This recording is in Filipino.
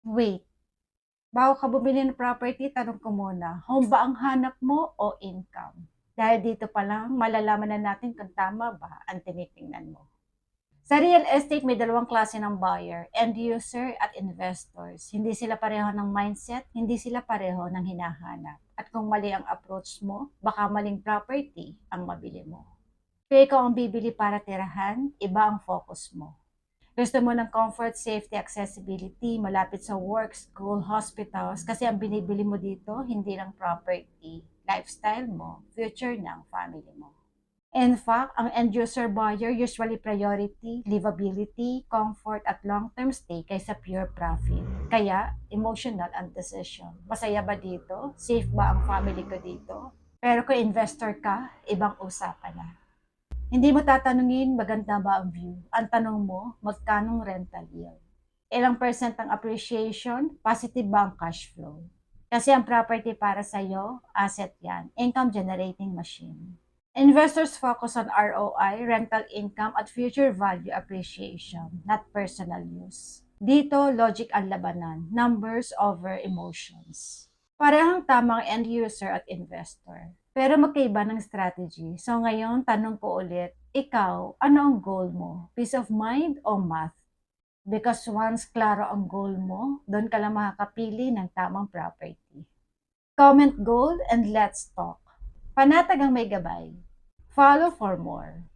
Wait, bago ka bumili ng property, tanong ko muna, home ba ang hanap mo o income? Dahil dito pa lang, malalaman na natin kung tama ba ang tinitingnan mo. Sa real estate, may dalawang klase ng buyer, end user at investors. Hindi sila pareho ng mindset, hindi sila pareho ng hinahanap. At kung mali ang approach mo, baka maling property ang mabili mo. Kaya ikaw ang bibili para tirahan, iba ang focus mo. Gusto mo ng comfort, safety, accessibility, malapit sa work, school, hospitals, kasi ang binibili mo dito, hindi lang property, lifestyle mo, future ng family mo. In fact, ang end user buyer usually priority, livability, comfort at long-term stay kaysa pure profit. Kaya, emotional ang decision. Masaya ba dito? Safe ba ang family ko dito? Pero kung investor ka, ibang usapan na. Hindi mo tatanungin maganda ba ang view. Ang tanong mo, magkanong rental yield. Ilang percent ang appreciation, positive ba ang cash flow. Kasi ang property para sa'yo, asset yan, income generating machine. Investors focus on ROI, rental income, at future value appreciation, not personal use. Dito, logic ang labanan, numbers over emotions. Parehong tamang end user at investor. Pero magkaiba ng strategy. So ngayon, tanong ko ulit, ikaw, ano ang goal mo? Peace of mind o math? Because once klaro ang goal mo, doon ka lang makakapili ng tamang property. Comment goal and let's talk. Panatag ang may gabay. Follow for more.